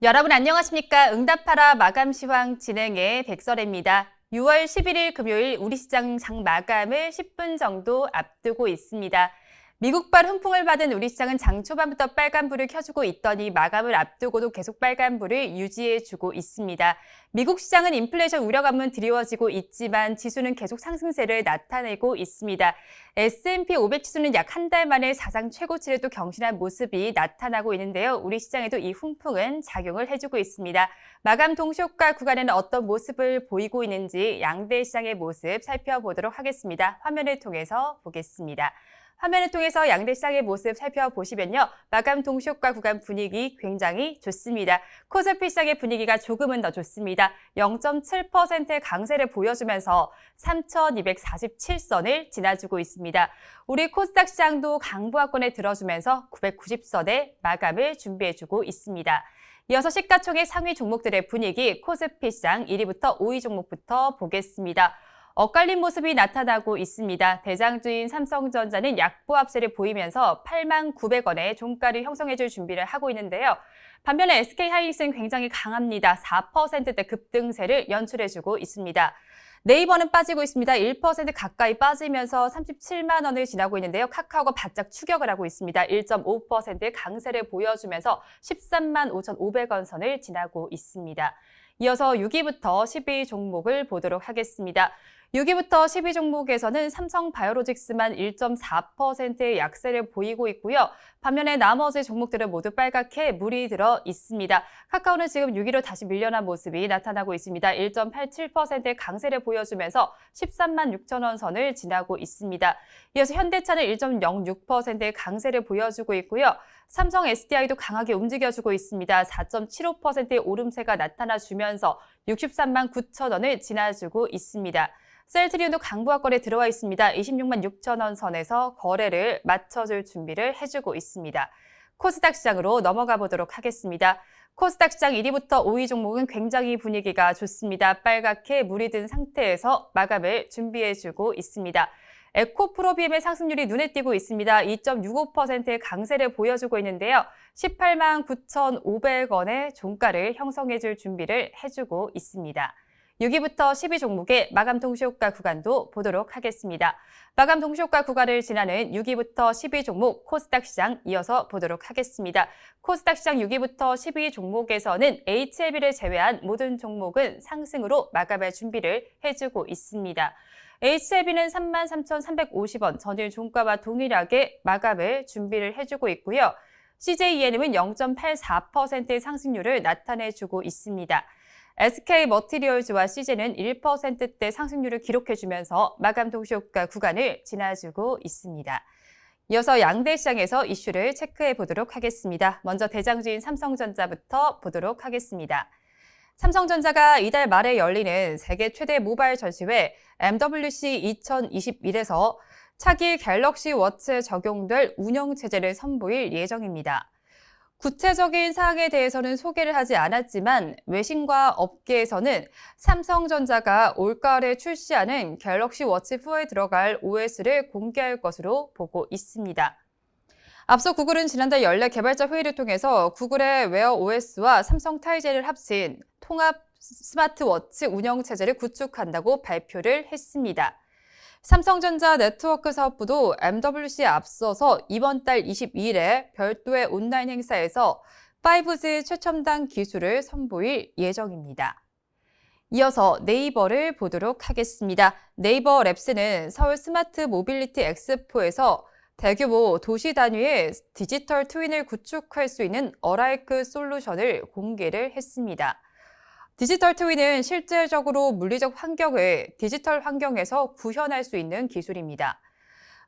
여러분 안녕하십니까? 응답하라 마감 시황 진행의 백설혜입니다. 6월 11일 금요일 우리 시장 장 마감을 10분 정도 앞두고 있습니다. 미국발 훈풍을 받은 우리 시장은 장 초반부터 빨간불을 켜주고 있더니 마감을 앞두고도 계속 빨간불을 유지해주고 있습니다. 미국 시장은 인플레이션 우려감은 드리워지고 있지만 지수는 계속 상승세를 나타내고 있습니다. S&P 500 지수는 약 한 달 만에 사상 최고치를 또 경신한 모습이 나타나고 있는데요. 우리 시장에도 이 훈풍은 작용을 해주고 있습니다. 마감 동시효과 구간에는 어떤 모습을 보이고 있는지 양대 시장의 모습 살펴보도록 하겠습니다. 화면을 통해서 보겠습니다. 화면을 통해서 양대 시장의 모습 살펴보시면요. 마감 동시효과 구간 분위기 굉장히 좋습니다. 코스피 시장의 분위기가 조금은 더 좋습니다. 0.7%의 강세를 보여주면서 3,247선을 지나주고 있습니다. 우리 코스닥 시장도 강보합권에 들어주면서 990선의 마감을 준비해주고 있습니다. 이어서 시가총액 상위 종목들의 분위기 코스피 시장 1위부터 5위 종목부터 보겠습니다. 엇갈린 모습이 나타나고 있습니다. 대장주인 삼성전자는 약보합세를 보이면서 89,900원의 종가를 형성해줄 준비를 하고 있는데요. 반면에 SK하이닉스는 굉장히 강합니다. 4%대 급등세를 연출해주고 있습니다. 네이버는 빠지고 있습니다. 1% 가까이 빠지면서 37만 원을 지나고 있는데요. 카카오가 바짝 추격을 하고 있습니다. 1.5%의 강세를 보여주면서 13만 5,500원 선을 지나고 있습니다. 이어서 6위부터 10위 종목을 보도록 하겠습니다. 6위부터 10위 종목에서는 삼성바이오로직스만 1.4%의 약세를 보이고 있고요. 반면에 나머지 종목들은 모두 빨갛게 물이 들어 있습니다. 카카오는 지금 6위로 다시 밀려난 모습이 나타나고 있습니다. 1.87%의 강세를 보여주면서 13만 6천 원 선을 지나고 있습니다. 이어서 현대차는 1.06%의 강세를 보여주고 있고요. 삼성 SDI도 강하게 움직여주고 있습니다. 4.75%의 오름세가 나타나주면서 63만 9천 원을 지나주고 있습니다. 셀트리온도 강보합권에 들어와 있습니다. 26만 6천 원 선에서 거래를 맞춰줄 준비를 해주고 있습니다. 코스닥 시장으로 넘어가 보도록 하겠습니다. 코스닥 시장 1위부터 5위 종목은 굉장히 분위기가 좋습니다. 빨갛게 물이 든 상태에서 마감을 준비해주고 있습니다. 에코프로비엠의 상승률이 눈에 띄고 있습니다. 2.65%의 강세를 보여주고 있는데요. 18만 9,500원의 종가를 형성해줄 준비를 해주고 있습니다. 6위부터 10위 종목의 마감 동시효과 구간도 보도록 하겠습니다. 마감 동시효과 구간을 지나는 6위부터 10위 종목 코스닥 시장 이어서 보도록 하겠습니다. 코스닥 시장 6위부터 10위 종목에서는 HLB를 제외한 모든 종목은 상승으로 마감할 준비를 해주고 있습니다. HLB는 33,350원 전일 종가와 동일하게 마감을 준비를 해주고 있고요. CJENM은 0.84%의 상승률을 나타내주고 있습니다. SK머티리얼즈와 CJ는 1%대 상승률을 기록해주면서 마감 동시효과 구간을 지나주고 있습니다. 이어서 양대 시장에서 이슈를 체크해 보도록 하겠습니다. 먼저 대장주인 삼성전자부터 보도록 하겠습니다. 삼성전자가 이달 말에 열리는 세계 최대 모바일 전시회 MWC 2021에서 차기 갤럭시 워치에 적용될 운영체제를 선보일 예정입니다. 구체적인 사항에 대해서는 소개를 하지 않았지만 외신과 업계에서는 삼성전자가 올가을에 출시하는 갤럭시 워치 4에 들어갈 OS를 공개할 것으로 보고 있습니다. 앞서 구글은 지난달 연례 개발자 회의를 통해서 구글의 웨어 OS와 삼성 타이젠을 합친 통합 스마트워치 운영체제를 구축한다고 발표를 했습니다. 삼성전자 네트워크 사업부도 MWC에 앞서서 이번 달 22일에 별도의 온라인 행사에서 5G 최첨단 기술을 선보일 예정입니다. 이어서 네이버를 보도록 하겠습니다. 네이버 랩스는 서울 스마트 모빌리티 엑스포에서 대규모 도시 단위의 디지털 트윈을 구축할 수 있는 어라이크 솔루션을 공개를 했습니다. 디지털 트윈은 실질적으로 물리적 환경을 디지털 환경에서 구현할 수 있는 기술입니다.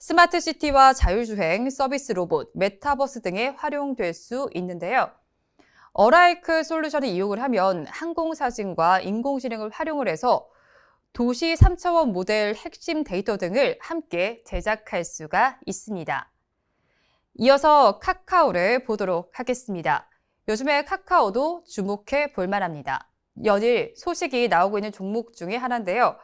스마트 시티와 자율주행, 서비스 로봇, 메타버스 등에 활용될 수 있는데요. 어라이크 솔루션을 이용을 하면 항공사진과 인공지능을 활용을 해서 도시 3차원 모델 핵심 데이터 등을 함께 제작할 수가 있습니다. 이어서 카카오를 보도록 하겠습니다. 요즘에 카카오도 주목해 볼 만합니다. 연일 소식이 나오고 있는 종목 중에 하나인데요.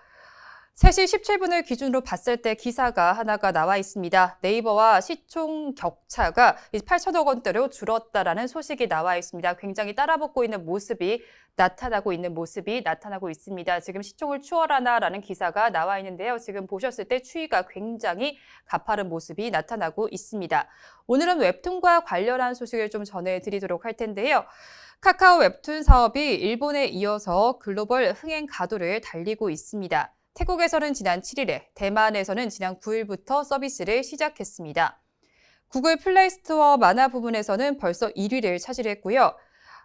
3시 17분을 기준으로 봤을 때 기사가 하나가 나와 있습니다. 네이버와 시총 격차가 8천억 원대로 줄었다라는 소식이 나와 있습니다. 굉장히 따라붙고 있는 모습이 나타나고 있습니다. 지금 시총을 추월하나라는 기사가 나와 있는데요. 지금 보셨을 때 추이가 굉장히 가파른 모습이 나타나고 있습니다. 오늘은 웹툰과 관련한 소식을 좀 전해드리도록 할 텐데요. 카카오 웹툰 사업이 일본에 이어서 글로벌 흥행 가도를 달리고 있습니다. 태국에서는 지난 7일에, 대만에서는 지난 9일부터 서비스를 시작했습니다. 구글 플레이스토어 만화 부분에서는 벌써 1위를 차지했고요.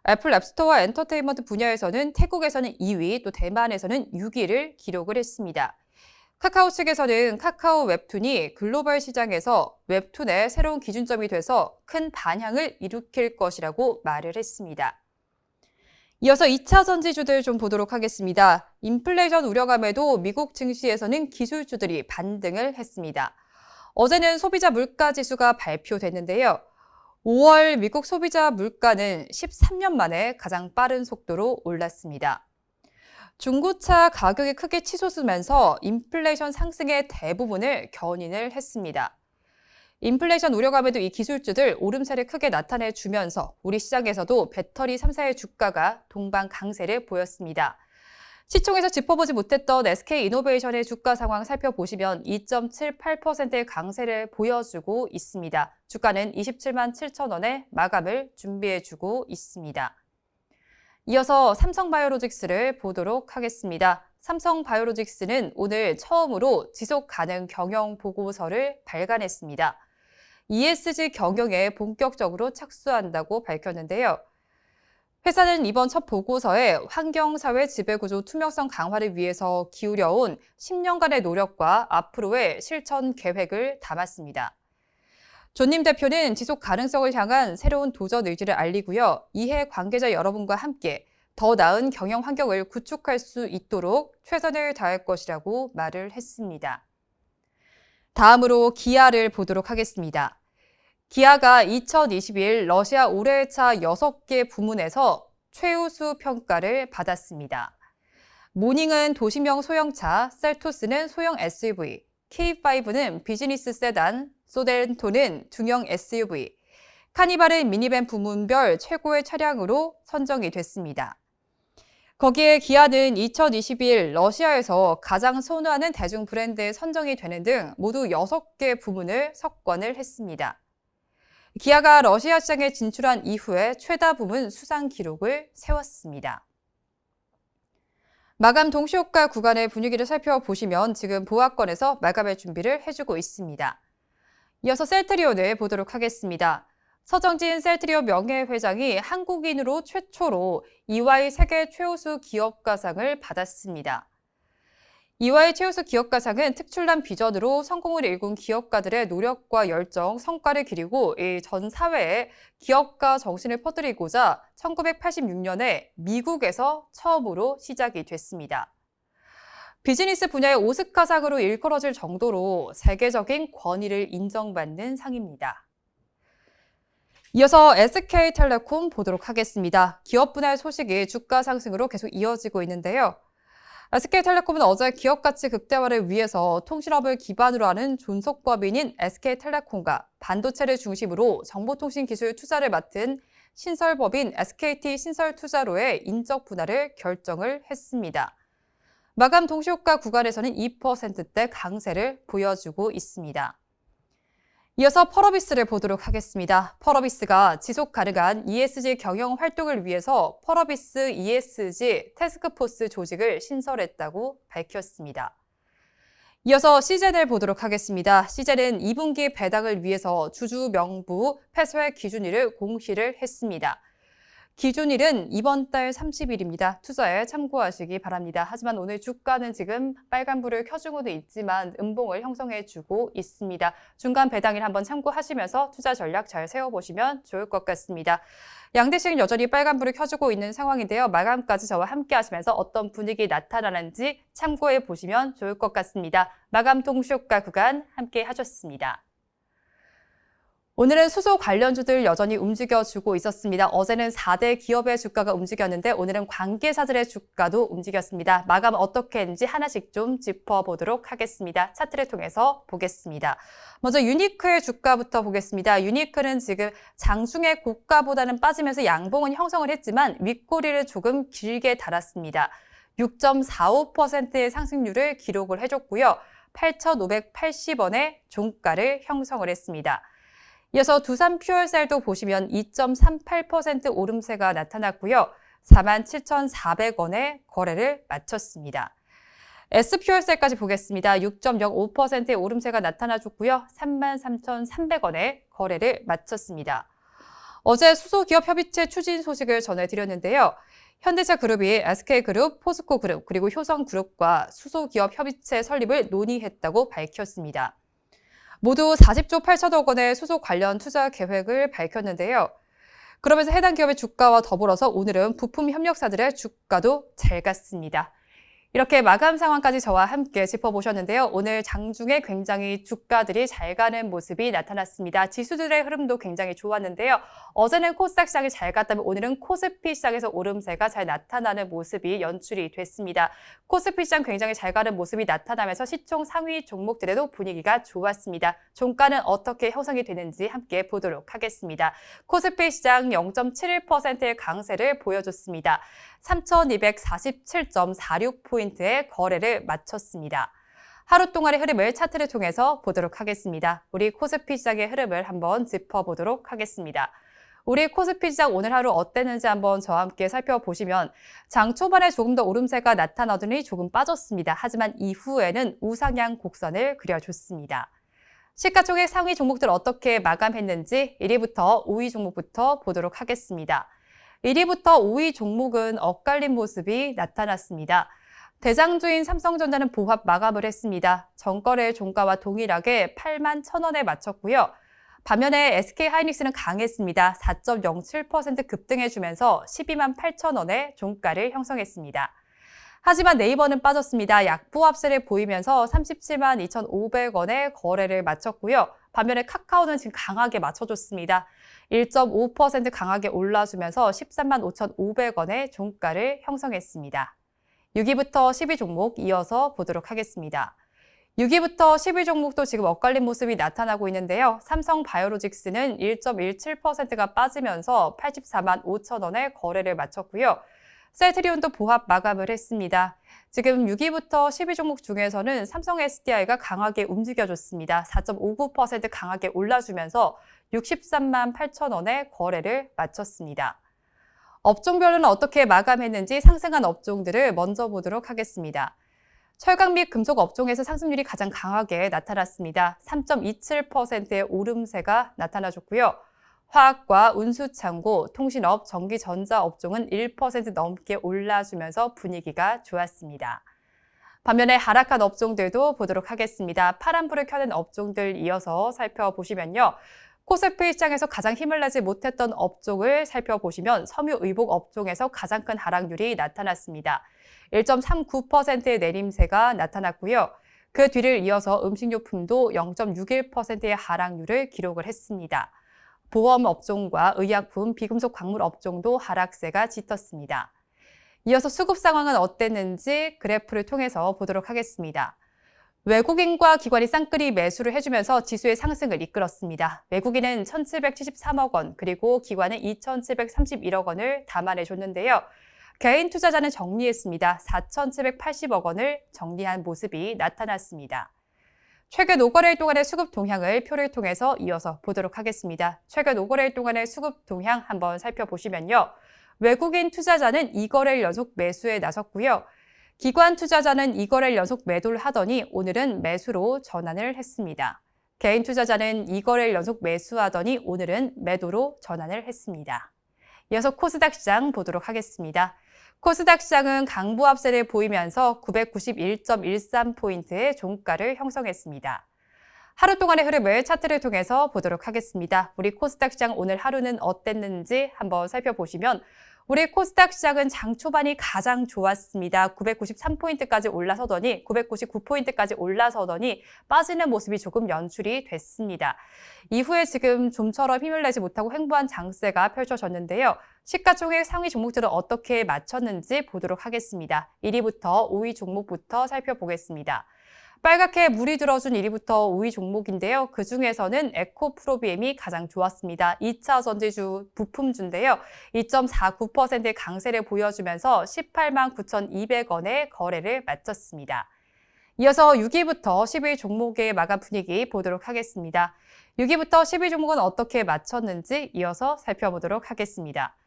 애플 앱스토어와 엔터테인먼트 분야에서는 태국에서는 2위, 또 대만에서는 6위를 기록을 했습니다. 카카오 측에서는 카카오 웹툰이 글로벌 시장에서 웹툰의 새로운 기준점이 돼서 큰 반향을 일으킬 것이라고 말을 했습니다. 이어서 2차 전지주들 좀 보도록 하겠습니다. 인플레이션 우려감에도 미국 증시에서는 기술주들이 반등을 했습니다. 어제는 소비자 물가 지수가 발표됐는데요. 5월 미국 소비자 물가는 13년 만에 가장 빠른 속도로 올랐습니다. 중고차 가격이 크게 치솟으면서 인플레이션 상승의 대부분을 견인을 했습니다. 인플레이션 우려감에도 이 기술주들 오름세를 크게 나타내주면서 우리 시장에서도 배터리 3사의 주가가 동반 강세를 보였습니다. 시총에서 짚어보지 못했던 SK이노베이션의 주가 상황 살펴보시면 2.78%의 강세를 보여주고 있습니다. 주가는 27만 7천 원에 마감을 준비해주고 있습니다. 이어서 삼성바이오로직스를 보도록 하겠습니다. 삼성바이오로직스는 오늘 처음으로 지속가능 경영 보고서를 발간했습니다. ESG 경영에 본격적으로 착수한다고 밝혔는데요. 회사는 이번 첫 보고서에 환경사회 지배구조 투명성 강화를 위해서 기울여온 10년간의 노력과 앞으로의 실천 계획을 담았습니다. 존님 대표는 지속 가능성을 향한 새로운 도전 의지를 알리고요. 이해 관계자 여러분과 함께 더 나은 경영 환경을 구축할 수 있도록 최선을 다할 것이라고 말을 했습니다. 다음으로 기아를 보도록 하겠습니다. 기아가 2021 러시아 올해차 6개 부문에서 최우수 평가를 받았습니다. 모닝은 도시명 소형차, 셀토스는 소형 SUV, K5는 비즈니스 세단, 소덴토는 중형 SUV, 카니발은 미니밴 부문별 최고의 차량으로 선정이 됐습니다. 거기에 기아는 2021 러시아에서 가장 선호하는 대중 브랜드에 선정이 되는 등 모두 6개 부문을 석권을 했습니다. 기아가 러시아 시장에 진출한 이후에 최다 부문 수상 기록을 세웠습니다. 마감 동시효과 구간의 분위기를 살펴보시면 지금 보합권에서 마감의 준비를 해주고 있습니다. 이어서 셀트리온을 보도록 하겠습니다. 서정진 셀트리온 명예회장이 한국인으로 최초로 EY 세계 최우수 기업가상을 받았습니다. EY 최우수 기업가상은 특출난 비전으로 성공을 일군 기업가들의 노력과 열정, 성과를 기리고 전 사회에 기업가 정신을 퍼뜨리고자 1986년에 미국에서 처음으로 시작이 됐습니다. 비즈니스 분야의 오스카상으로 일컬어질 정도로 세계적인 권위를 인정받는 상입니다. 이어서 SK텔레콤 보도록 하겠습니다. 기업 분할 소식이 주가 상승으로 계속 이어지고 있는데요. SK텔레콤은 어제 기업 가치 극대화를 위해서 통신업을 기반으로 하는 존속법인인 SK텔레콤과 반도체를 중심으로 정보통신 기술 투자를 맡은 신설법인 SKT 신설투자로의 인적 분할을 결정을 했습니다. 마감 동시효과 구간에서는 2%대 강세를 보여주고 있습니다. 이어서 펄어비스를 보도록 하겠습니다. 펄어비스가 지속 가능한 ESG 경영 활동을 위해서 펄어비스 ESG 태스크포스 조직을 신설했다고 밝혔습니다. 이어서 시젠을 보도록 하겠습니다. 시젠은 2분기 배당을 위해서 주주 명부 폐쇄 기준일을 공시를 했습니다. 기준일은 이번 달 30일입니다. 투자에 참고하시기 바랍니다. 하지만 오늘 주가는 지금 빨간불을 켜주고는 있지만 음봉을 형성해주고 있습니다. 중간 배당일 한번 참고하시면서 투자 전략 잘 세워보시면 좋을 것 같습니다. 양대식은 여전히 빨간불을 켜주고 있는 상황인데요. 마감까지 저와 함께 하시면서 어떤 분위기 나타나는지 참고해 보시면 좋을 것 같습니다. 마감 동시효과 구간 함께 하셨습니다. 오늘은 수소 관련주들 여전히 움직여주고 있었습니다. 어제는 4대 기업의 주가가 움직였는데 오늘은 관계사들의 주가도 움직였습니다. 마감 어떻게 했는지 하나씩 좀 짚어보도록 하겠습니다. 차트를 통해서 보겠습니다. 먼저 유니크의 주가부터 보겠습니다. 유니크는 지금 장중의 고가보다는 빠지면서 양봉은 형성을 했지만 윗꼬리를 조금 길게 달았습니다. 6.45%의 상승률을 기록을 해줬고요. 8,580원의 종가를 형성을 했습니다. 이어서 두산 퓨얼셀도 보시면 2.38% 오름세가 나타났고요. 47,400원에 거래를 마쳤습니다. S퓨얼셀까지 보겠습니다. 6.05%의 오름세가 나타나줬고요. 33,300원에 거래를 마쳤습니다. 어제 수소기업협의체 추진 소식을 전해드렸는데요. 현대차그룹이 SK그룹, 포스코그룹, 그리고 효성그룹과 수소기업협의체 설립을 논의했다고 밝혔습니다. 모두 40조 8천억 원의 수소 관련 투자 계획을 밝혔는데요. 그러면서 해당 기업의 주가와 더불어서 오늘은 부품 협력사들의 주가도 잘 갔습니다. 이렇게 마감 상황까지 저와 함께 짚어보셨는데요. 오늘 장중에 굉장히 주가들이 잘 가는 모습이 나타났습니다. 지수들의 흐름도 굉장히 좋았는데요. 어제는 코스닥 시장이 잘 갔다면 오늘은 코스피 시장에서 오름세가 잘 나타나는 모습이 연출이 됐습니다. 코스피 시장 굉장히 잘 가는 모습이 나타나면서 시총 상위 종목들에도 분위기가 좋았습니다. 종가는 어떻게 형성이 되는지 함께 보도록 하겠습니다. 코스피 시장 0.71%의 강세를 보여줬습니다. 3,247.46포인트의 거래를 마쳤습니다. 하루 동안의 흐름을 차트를 통해서 보도록 하겠습니다. 우리 코스피 시장의 흐름을 한번 짚어보도록 하겠습니다. 우리 코스피 시장 오늘 하루 어땠는지 한번 저와 함께 살펴보시면 장 초반에 조금 더 오름세가 나타나더니 조금 빠졌습니다. 하지만 이후에는 우상향 곡선을 그려줬습니다. 시가총액 상위 종목들 어떻게 마감했는지 1위부터 5위 종목부터 보도록 하겠습니다. 1위부터 5위 종목은 엇갈린 모습이 나타났습니다. 대장주인 삼성전자는 보합 마감을 했습니다. 전거래 종가와 동일하게 8만 1,000원에 마쳤고요. 반면에 SK하이닉스는 강했습니다. 4.07% 급등해주면서 12만 8,000원의 종가를 형성했습니다. 하지만 네이버는 빠졌습니다. 약보합세를 보이면서 37만 2,500원의 거래를 마쳤고요. 반면에 카카오는 지금 강하게 맞춰줬습니다. 1.5% 강하게 올라주면서 13만 5,500원의 종가를 형성했습니다. 6위부터 10위 종목 이어서 보도록 하겠습니다. 6위부터 10위 종목도 지금 엇갈린 모습이 나타나고 있는데요. 삼성바이오로직스는 1.17%가 빠지면서 84만 5,000원의 거래를 마쳤고요. 셀트리온도 보합 마감을 했습니다. 지금 6위부터 10위 종목 중에서는 삼성 SDI가 강하게 움직여줬습니다. 4.59% 강하게 올라주면서 63만 8,000원의 거래를 마쳤습니다. 업종별로는 어떻게 마감했는지 상승한 업종들을 먼저 보도록 하겠습니다. 철강 및 금속 업종에서 상승률이 가장 강하게 나타났습니다. 3.27%의 오름세가 나타나줬고요. 화학과 운수창고, 통신업, 전기전자 업종은 1% 넘게 올라주면서 분위기가 좋았습니다. 반면에 하락한 업종들도 보도록 하겠습니다. 파란불을 켜는 업종들 이어서 살펴보시면요. 코스피 시장에서 가장 힘을 내지 못했던 업종을 살펴보시면 섬유의복 업종에서 가장 큰 하락률이 나타났습니다. 1.39%의 내림세가 나타났고요. 그 뒤를 이어서 음식료품도 0.61%의 하락률을 기록을 했습니다. 보험 업종과 의약품, 비금속 광물 업종도 하락세가 짙었습니다. 이어서 수급 상황은 어땠는지 그래프를 통해서 보도록 하겠습니다. 외국인과 기관이 쌍끌이 매수를 해주면서 지수의 상승을 이끌었습니다. 외국인은 1,773억 원, 그리고 기관은 2,731억 원을 담아내줬는데요. 개인 투자자는 정리했습니다. 4,780억 원을 정리한 모습이 나타났습니다. 최근 5거래일 동안의 수급 동향을 표를 통해서 이어서 보도록 하겠습니다. 최근 5거래일 동안의 수급 동향 한번 살펴보시면요. 외국인 투자자는 2거래일 연속 매수에 나섰고요. 기관 투자자는 2거래일 연속 매도를 하더니 오늘은 매수로 전환을 했습니다. 개인 투자자는 2거래일 연속 매수하더니 오늘은 매도로 전환을 했습니다. 이어서 코스닥 시장 보도록 하겠습니다. 코스닥 시장은 강보합세를 보이면서 991.13포인트의 종가를 형성했습니다. 하루 동안의 흐름을 차트를 통해서 보도록 하겠습니다. 우리 코스닥 시장 오늘 하루는 어땠는지 한번 살펴보시면 우리 코스닥 시장은 장 초반이 가장 좋았습니다. 993포인트까지 올라서더니 999포인트까지 올라서더니 빠지는 모습이 조금 연출이 됐습니다. 이후에 지금 좀처럼 힘을 내지 못하고 횡보한 장세가 펼쳐졌는데요. 시가총액 상위 종목들은 어떻게 맞췄는지 보도록 하겠습니다. 1위부터 5위 종목부터 살펴보겠습니다. 빨갛게 물이 들어준 1위부터 5위 종목인데요. 그중에서는 에코프로비엠이 가장 좋았습니다. 2차 전지주 부품주인데요. 2.49%의 강세를 보여주면서 18만 9,200원의 거래를 마쳤습니다. 이어서 6위부터 10위 종목의 마감 분위기 보도록 하겠습니다. 6위부터 10위 종목은 어떻게 마쳤는지 이어서 살펴보도록 하겠습니다.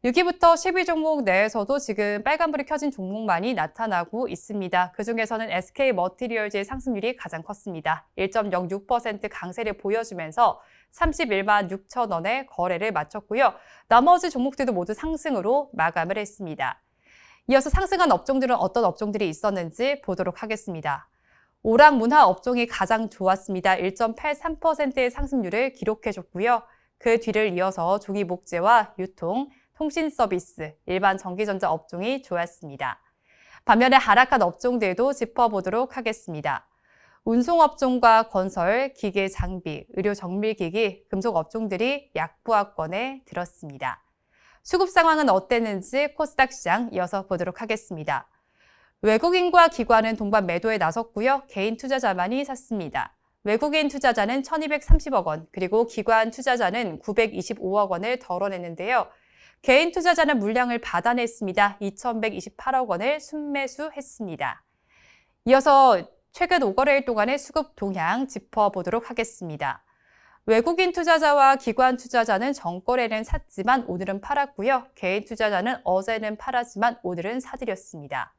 6위부터 10위 종목 내에서도 지금 빨간불이 켜진 종목만이 나타나고 있습니다. 그중에서는 SK머티리얼즈의 상승률이 가장 컸습니다. 1.06% 강세를 보여주면서 31만 6천 원의 거래를 마쳤고요. 나머지 종목들도 모두 상승으로 마감을 했습니다. 이어서 상승한 업종들은 어떤 업종들이 있었는지 보도록 하겠습니다. 오락문화 업종이 가장 좋았습니다. 1.83%의 상승률을 기록해줬고요. 그 뒤를 이어서 조기목재와 유통, 통신 서비스, 일반 전기전자 업종이 좋았습니다. 반면에 하락한 업종들도 짚어보도록 하겠습니다. 운송업종과 건설, 기계 장비, 의료 정밀기기, 금속 업종들이 약보합권에 들었습니다. 수급 상황은 어땠는지 코스닥 시장 이어서 보도록 하겠습니다. 외국인과 기관은 동반 매도에 나섰고요. 개인 투자자만이 샀습니다. 외국인 투자자는 1,230억 원, 그리고 기관 투자자는 925억 원을 덜어냈는데요. 개인 투자자는 물량을 받아냈습니다. 2,128억 원을 순매수했습니다. 이어서 최근 5거래일 동안의 수급 동향 짚어보도록 하겠습니다. 외국인 투자자와 기관 투자자는 전거래는 샀지만 오늘은 팔았고요. 개인 투자자는 어제는 팔았지만 오늘은 사들였습니다.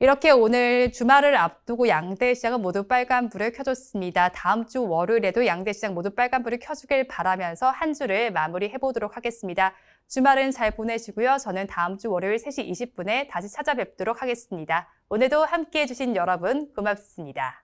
이렇게 오늘 주말을 앞두고 양대 시장은 모두 빨간불을 켜줬습니다. 다음 주 월요일에도 양대 시장 모두 빨간불을 켜주길 바라면서 한 주를 마무리해보도록 하겠습니다. 주말은 잘 보내시고요. 저는 다음 주 월요일 3시 20분에 다시 찾아뵙도록 하겠습니다. 오늘도 함께해 주신 여러분 고맙습니다.